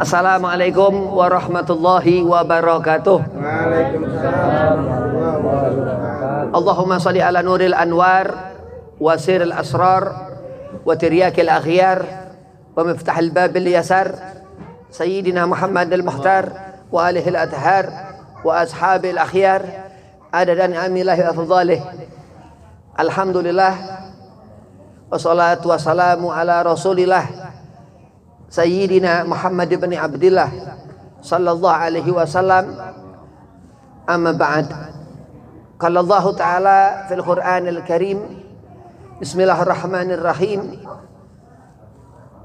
Assalamualaikum warahmatullahi wabarakatuh. Waalaikumsalam warahmatullahi wabarakatuh. Allahumma salli ala nuril anwar wa siril asrar wa tiryakil akhyar wa miftahil babil yasar Sayyidina Muhammad al-Muhtar wa alihi al-athhar wa ashabil akhyar adadan amilahi afdhalih. Alhamdulillah wassalatu wassalamu ala rasulillah Sayyidina Muhammad ibn Abdillah sallallahu alaihi wasallam. Amma ba'd. Qala Allah Ta'ala fil Qur'anil Karim, Bismillahirrahmanirrahim.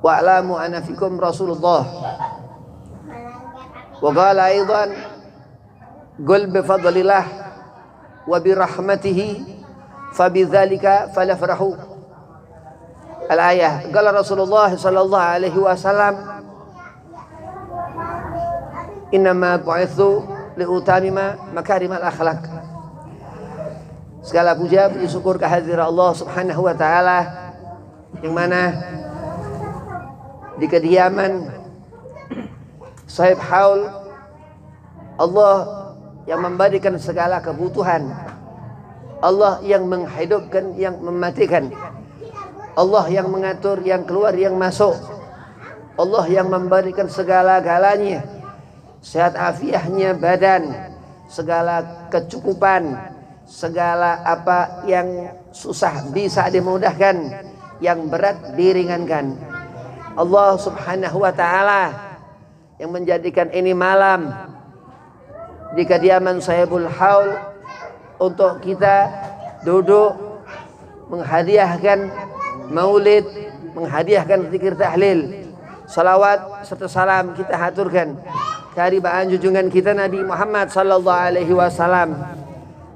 Wa alamu anna fikum Rasulullah. Wa qala aidan, qul bi fadlillah wa bi rahmatihi fabidzalika falafrahu. Al-ayah. Qala Rasulullah sallallahu alaihi wasallam, innama bu'itsu liutamima makarimal akhlaq. Segala puja puji syukur kehadirat Allah Subhanahu wa taala yang mana di kediaman Sahib Haul Allah yang memberikan segala kebutuhan, Allah yang menghidupkan, yang mematikan, Allah yang mengatur yang keluar yang masuk, Allah yang memberikan segala-galanya, sehat afiahnya badan, segala kecukupan, segala apa yang susah bisa dimudahkan, yang berat diringankan. Allah Subhanahu wa taala yang menjadikan ini malam di kediaman Sahibul Haul untuk kita duduk menghadiahkan maulid, menghadiahkan zikir tahlil, salawat serta salam kita haturkan keharibaan junjungan kita Nabi Muhammad sallallahu alaihi wasallam.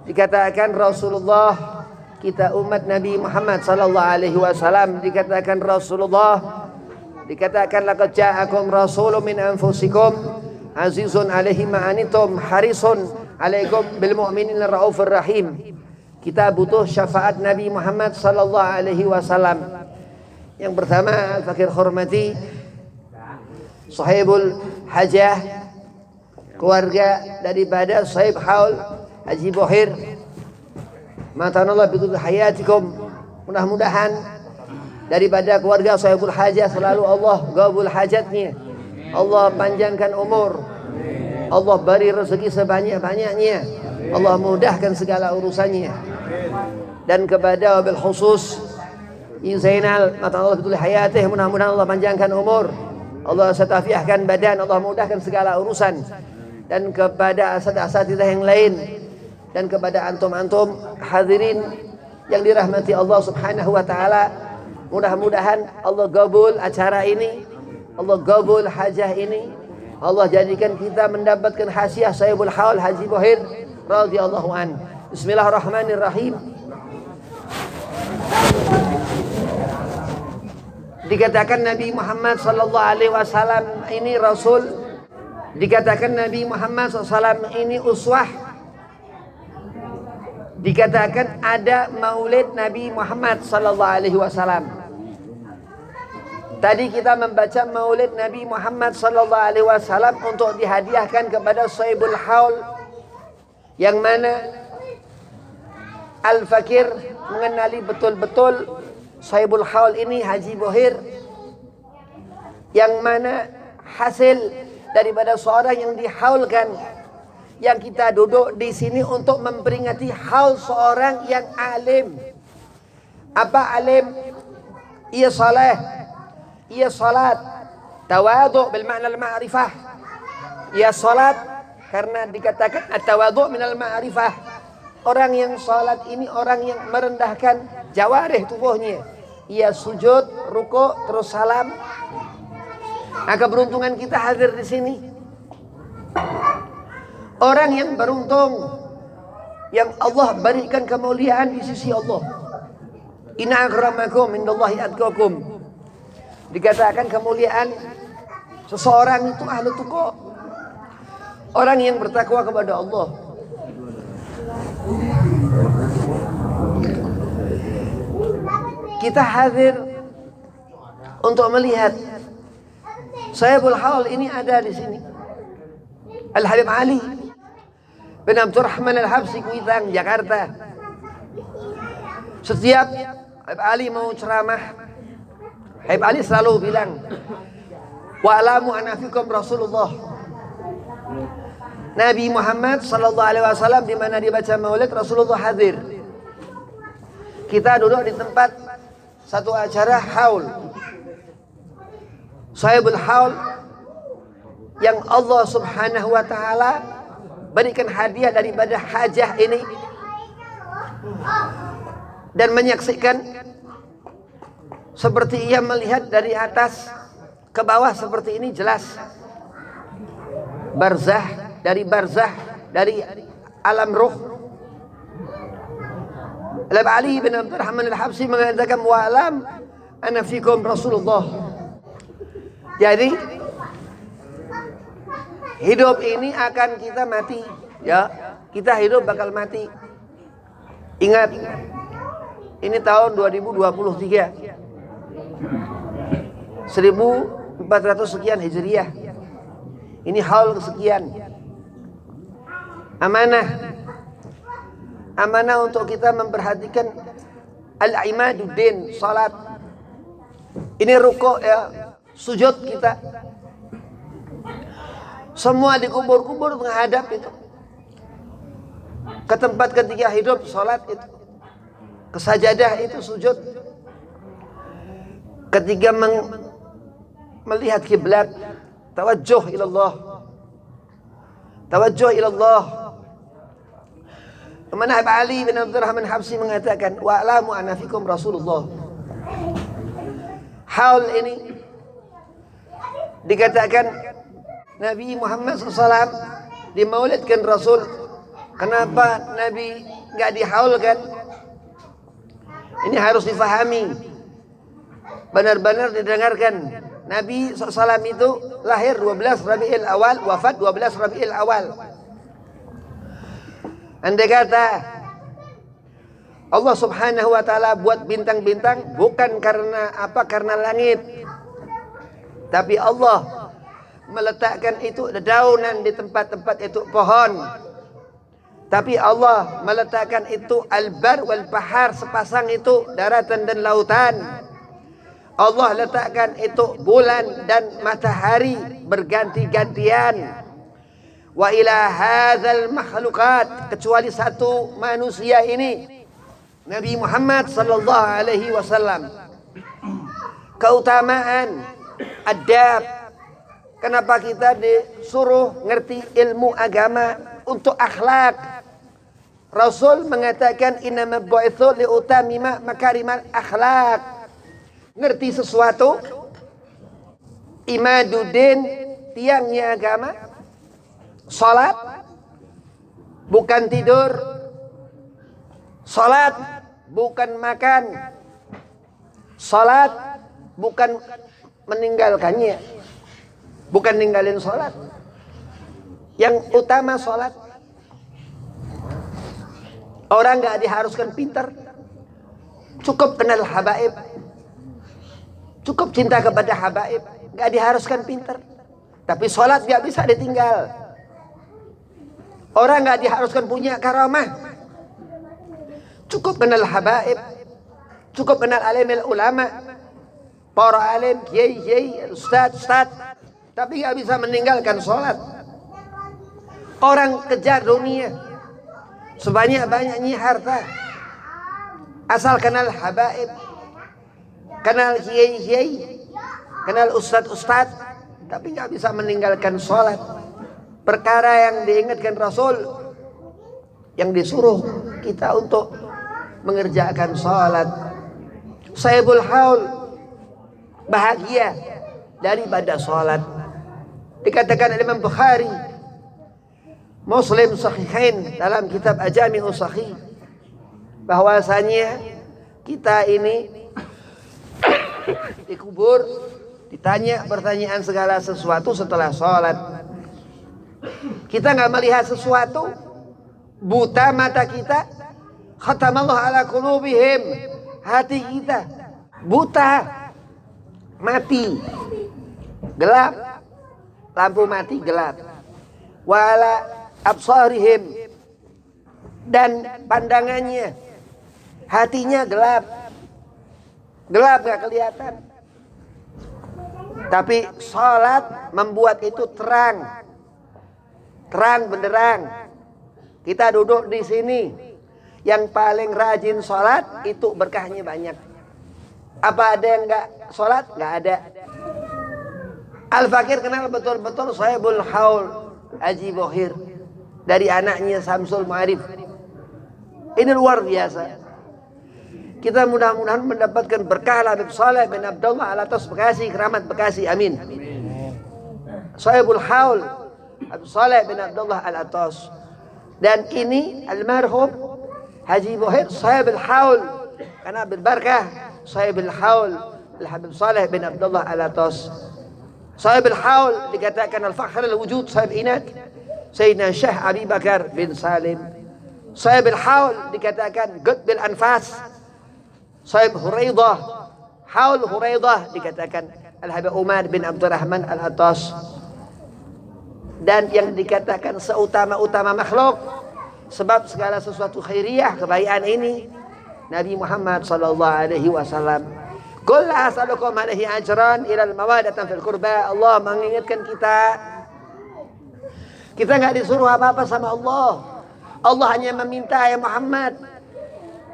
Dikatakan Rasulullah, kita umat Nabi Muhammad sallallahu alaihi wasallam dikatakan Rasulullah, dikatakan laqad ja'akum rasulun min anfusikum azizun alaihi ma anitum harisun alaikum bil mu'minina raufur rahim. Kita butuh syafaat Nabi Muhammad sallallahu alaihi wasallam. Yang pertama, fakir hormati Sahibul Hajah, keluarga daripada Sahib Haul Haji Bohir. Matanallah bitul hayatikum. Mudah-mudahan daripada keluarga Sahibul Hajah selalu Allah gabul hajatnya, Allah panjangkan umur, Allah beri rezeki sebanyak-banyaknya, Allah mudahkan segala urusannya. Dan kepada wabil khusus Zainal, mata Allah betul hayatih, mudah-mudahan Allah panjangkan umur, Allah setafiahkan badan, Allah mudahkan segala urusan. Dan kepada asad-asatidah yang lain, dan kepada antum-antum hadirin yang dirahmati Allah Subhanahu wa taala, mudah-mudahan Allah gabul acara ini, Allah gabul hajah ini, Allah jadikan kita mendapatkan hasiah Sahibul Haul Haji Bohir radhiyallahu an. Bismillahirrahmanirrahim. Dikatakan Nabi Muhammad sallallahu alaihi wasallam ini rasul, dikatakan Nabi Muhammad SAW ini uswah, dikatakan ada maulid Nabi Muhammad sallallahu alaihi wasallam. Tadi kita membaca maulid Nabi Muhammad sallallahu alaihi wasallam untuk dihadiahkan kepada Sahibul Haul, yang mana Al-Fakir mengenali betul-betul Sahibul Haul ini Haji Bohir, yang mana hasil daripada seorang yang dihaulkan, yang kita duduk di sini untuk memperingati haul seorang yang alim. Apa alim? Ia saleh, ia salat, tawadhu bil makna al-ma'rifah. Ia salat karena dikatakan at-tawadhu minal ma'rifah. Orang yang salat ini orang yang merendahkan jawarih tubuhnya. Ia sujud, rukuk, terus salam. Nah, keberuntungan kita hadir di sini. Orang yang beruntung, yang Allah berikan kemuliaan di sisi Allah. Inna akramakum indallahi atqakum. Dikatakan kemuliaan seseorang itu ahli tuqa, orang yang bertakwa kepada Allah. Kita hadir untuk melihat Sahibul Haul ini ada di sini. Al-Habib Ali bin Abdurrahman Al-Habsyi, Kuitang, Jakarta. Setiap Habib Ali mau ceramah, Habib Ali selalu bilang, wa'alamu anna fikum Rasulullah. Nabi Muhammad sallallahu alaihi wasallam di mana dibaca Maulid, Rasulullah hadir. Kita duduk di tempat satu acara haul. Sahibul Haul yang Allah Subhanahu wa taala berikan hadiah daripada hajah ini dan menyaksikan seperti ia melihat dari atas ke bawah seperti ini, jelas barzah dari alam ruh. Ali bin Abdurrahman Al-Habsyi mengatakan wa'alam ana fikum Rasulullah. Jadi hidup ini akan kita mati, ya. Kita hidup bakal mati. Ingat, ini tahun 2023. 1400 sekian Hijriah. Ini haul kesekian. Amanah untuk kita memperhatikan al-imaduddin, salat. Ini rukuk, ya, sujud kita. Semua dikubur-kubur menghadap itu. Ke tempat ketika hidup, salat itu. Ke sajadah itu sujud. Ketika melihat kiblat, tawajjuh ilallah. Tawajjuh ilallah. Kemana Habib Ali bin Abdurrahman Habsyi mengatakan, wa'alamu anna fikum Rasulullah. Haul ini dikatakan Nabi Muhammad SAW dimaulidkan Rasul. Kenapa Nabi nggak dihaulkan? Ini harus difahami, benar-benar didengarkan. Nabi SAW itu lahir 12 Rabiul Awal, wafat 12 Rabiul Awal. Andai kata Allah Subhanahu wa taala buat bintang-bintang bukan karena apa? Karena langit. Tapi Allah meletakkan itu dedaunan di tempat-tempat itu pohon. Tapi Allah meletakkan itu al-bar wal bahar, sepasang itu daratan dan lautan. Allah letakkan itu bulan dan matahari berganti-gantian. Wa ila hadzal makhluqat, kecuali satu manusia ini, Nabi Muhammad sallallahu alaihi wasallam. Keutamaan adab. Kenapa kita disuruh ngerti ilmu agama untuk akhlak? Rasul mengatakan innama bu'itsu liutamima makarimal akhlak. Ngerti sesuatu, imaduddin, tiangnya agama. Salat bukan tidur, salat bukan makan, salat bukan meninggalkannya, bukan ninggalin salat. Yang utama salat. Orang gak diharuskan pintar, cukup kenal habaib, cukup cinta kepada habaib, gak diharuskan pintar. Tapi salat gak bisa ditinggal. Orang gak diharuskan punya karamah, cukup kenal habaib, cukup kenal alimil ulama, para alim, kiai, ustaz, tapi gak bisa meninggalkan sholat. Orang kejar dunia, sebanyak-banyaknya harta, asal kenal habaib, kenal kiai, kenal ustaz, tapi gak bisa meninggalkan sholat. Perkara yang diingatkan Rasul, yang disuruh kita untuk mengerjakan salat. Sahibul Haul bahagia daripada salat. Dikatakan Imam Bukhari, Muslim Sahihain dalam kitab Ajami'us Sahih, bahwasanya kita ini dikubur, ditanya pertanyaan segala sesuatu setelah salat. Kita nggak melihat sesuatu, buta mata kita. Khatamallahu ala qulubihim, hati kita buta, mati, gelap. lampu mati gelap. Wala absarihim, dan pandangannya, hatinya gelap. Gelap gak kelihatan. Tapi sholat membuat itu terang. Terang benderang. Kita duduk di sini, yang paling rajin sholat itu berkahnya banyak. Apa ada yang gak sholat? Gak ada. Al-Fakir kenal betul-betul Sahibul Haul Haji Bohir dari anaknya Samsul Ma'arif. Ini luar biasa. Kita mudah-mudahan mendapatkan berkah Habib Saleh bin Abdullah Al-Atas Bekasi, Keramat Bekasi, amin. Sahibul Haul Habib Saleh bin Abdullah Al-Atas. Dan ini almarhum Haji Bohir Sahibul Haul, karena berbarkah Sahibul Haul Habib Saleh bin Abdullah Al-Atas. Sahibul Haul dikatakan al-fakhr al-wujud, sahib inat Sayyidina Syekh Abi Bakar bin Salim. Sahibul Haul dikatakan Qutbil Anfas, Sahib Huraidah. Haul Huraidah dikatakan Al-Habib Umar bin Abdurrahman Al-Atas. Dan yang dikatakan seutama-utama makhluk, sebab segala sesuatu khairiyah, kebaikan ini Nabi Muhammad sallallahu alaihi wasallam. Qul la as'alukum alaihi ajran ilal mawadatan fil qurba. Allah mengingatkan kita enggak disuruh apa-apa sama Allah. Allah hanya meminta, ya Muhammad,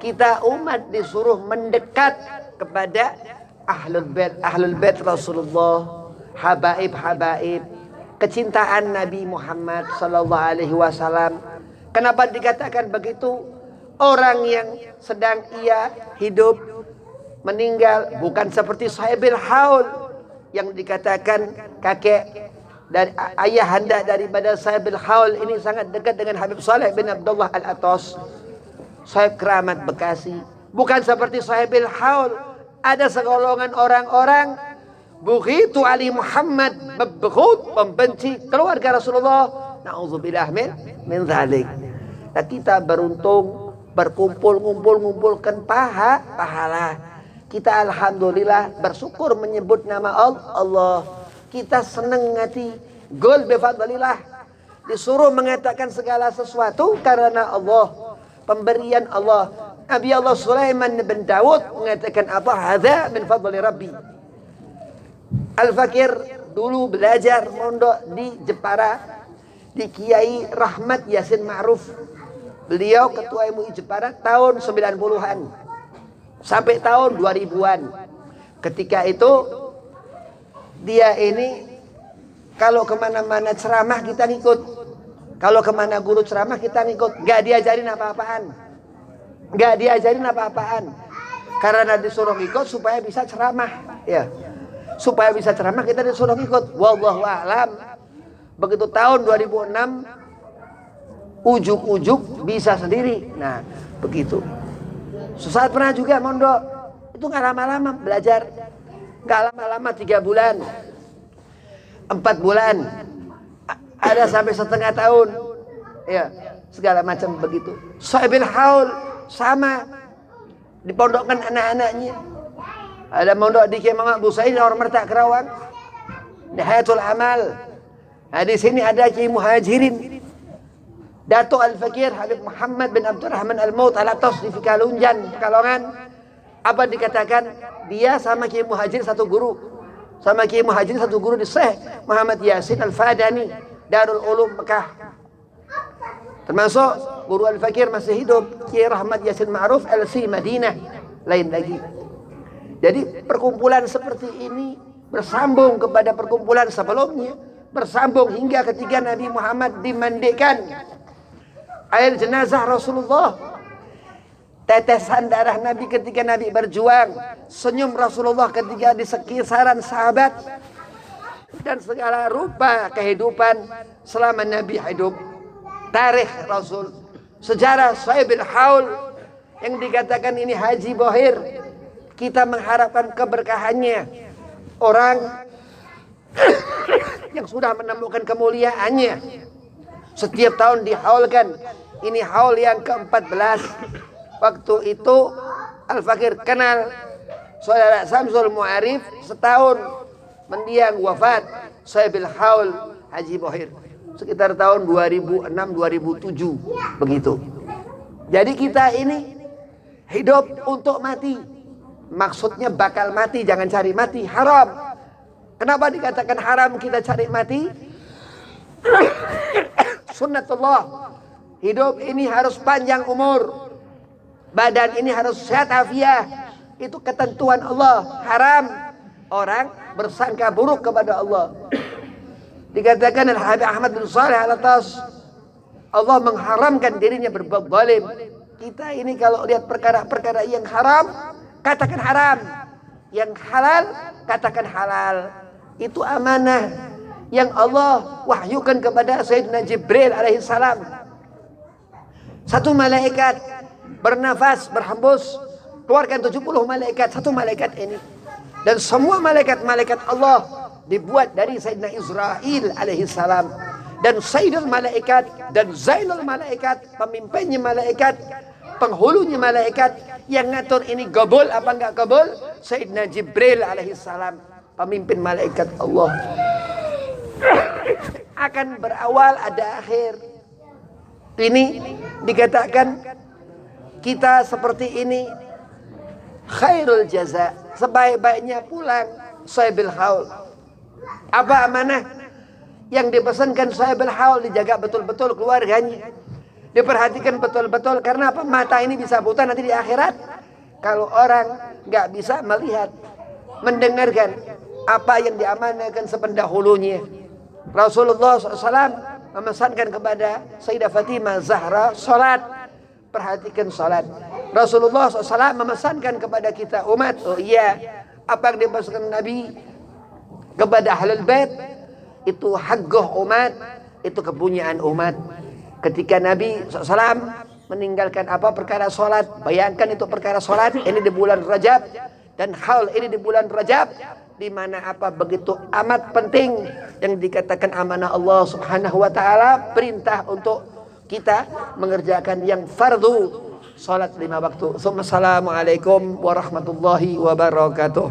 kita umat disuruh mendekat kepada ahlul bait Rasulullah, habaib, kecintaan Nabi Muhammad sallallahu alaihi wasallam. Kenapa dikatakan begitu? Orang yang sedang ia hidup meninggal bukan seperti Sahibul Haul yang dikatakan kakek dan ayahanda daripada Sahibul Haul ini sangat dekat dengan Habib Saleh bin Abdullah Al-Atas, Sahib Keramat Bekasi. Bukan seperti Sahibul Haul, ada segolongan orang-orang bughitu Ali Muhammad, beghut, membenci keluarga Rasulullah. Nauzubillah min dzalik. Nah, kita beruntung ngumpulkan pahala. Kita alhamdulillah bersyukur menyebut nama Allah. Kita senang hati. Gol bifadlillah. Disuruh mengatakan segala sesuatu karena Allah. Pemberian Allah. Nabi Allah Sulaiman bin Daud mengatakan apa? Hadza min fadli Rabbi. Al-Fakir dulu belajar mondok di Jepara, di Kiai Rahmat Yasin Ma'ruf. Beliau ketua MUI Jepara tahun 90-an sampai tahun 2000-an. Ketika itu dia ini kalau kemana-mana ceramah kita ngikut, kalau kemana guru ceramah kita ngikut. Gak diajarin apa-apaan, karena disuruh ngikut supaya bisa ceramah, ya. Supaya bisa ceramah kita disuruh ngikut. Wallahu a'lam. Begitu tahun 2006 ujuk-ujuk bisa sendiri. Nah, begitu. Sesaat pernah juga mondok, itu nggak lama-lama belajar, nggak lama-lama 3 bulan, 4 bulan, ada sampai setengah tahun, ya segala macam begitu. Sahibul Haul sama, dipondokkan anak-anaknya. Ada mondok di Kiai Muhammad Busain orang Mertak Kerawang, Nihayatul Amal. Nah, di sini ada Kiai Muhajirin, Datuk Al-Fakir Habib Muhammad bin Abdurrahman Al-Maut Al-Atas di Fikalunjan, Pekalongan. Apa dikatakan? Dia sama Kiai Muhajirin satu guru. Sama Kiai Muhajirin satu guru di Syekh Muhammad Yasin Al-Fadani, Darul Ulum Mekah. Termasuk guru Al-Fakir masih hidup, Kiai Rahmat Yasin Ma'ruf LC Madinah. Lain lagi. Jadi perkumpulan seperti ini bersambung kepada perkumpulan sebelumnya, bersambung hingga ketika Nabi Muhammad dimandikan. Air jenazah Rasulullah, tetesan darah Nabi ketika Nabi berjuang, senyum Rasulullah ketika di sekitaran sahabat, dan segala rupa kehidupan selama Nabi hidup. Tarikh Rasul, sejarah Sahibul Haul yang dikatakan ini Haji Bohir. Kita mengharapkan keberkahannya. Orang yang sudah menemukan kemuliaannya setiap tahun dihaulkan. Ini haul yang ke-14. Waktu itu Al-Fakir kenal saudara Samsul Mu'arif setahun mendiang wafat Sahibul Haul Haji Bohir. Sekitar tahun 2006-2007 begitu. Jadi kita ini hidup untuk mati. Maksudnya bakal mati, jangan cari mati, haram. Kenapa dikatakan haram kita cari mati? Sunnatullah. Hidup ini harus panjang umur. Badan ini harus sehat afiah. Itu ketentuan Allah. Haram orang bersangka buruk kepada Allah. Dikatakan Al-Habib Ahmad bin Saleh Al-Atas, Allah mengharamkan dirinya berbuat zalim. Kita ini kalau lihat perkara-perkara yang haram, katakan haram. Yang halal, katakan halal. Itu amanah yang Allah wahyukan kepada Sayyidina Jibril alaihissalam. Satu malaikat bernafas, berhembus, keluarkan 70 malaikat, satu malaikat ini. Dan semua malaikat-malaikat Allah dibuat dari Sayyidina Israel alaihissalam. Dan Sayyidul malaikat dan Zainul malaikat, pemimpinnya malaikat, penghulunya malaikat, yang ngatur ini kabul apa enggak kabul, Sayyidina Jibril alaihissalam, pemimpin malaikat Allah. Akan berawal ada akhir. Ini dikatakan kita seperti ini khairul jaza, sebaik-baiknya pulang sahibul haul. Apa amanah yang dipesankan sahibul haul? Dijaga betul-betul keluarganya, diperhatikan betul-betul. Karena apa? Mata ini bisa buta nanti di akhirat kalau orang nggak bisa melihat, mendengarkan apa yang diamanahkan sependahulunya. Rasulullah SAW memesankan kepada Sayyidah Fatimah Zahra salat. Perhatikan salat. Rasulullah SAW memesankan kepada kita umat, oh iya, apa yang dipesankan Nabi kepada ahlul bait itu haqquh umat, itu kepunyaan umat. Ketika Nabi SAW meninggalkan apa perkara salat, bayangkan itu perkara salat ini di bulan Rajab dan haul ini di bulan Rajab, di mana apa begitu amat penting yang dikatakan amanah Allah Subhanahu wa taala, perintah untuk kita mengerjakan yang fardu salat 5 waktu. Assalamualaikum warahmatullahi wabarakatuh.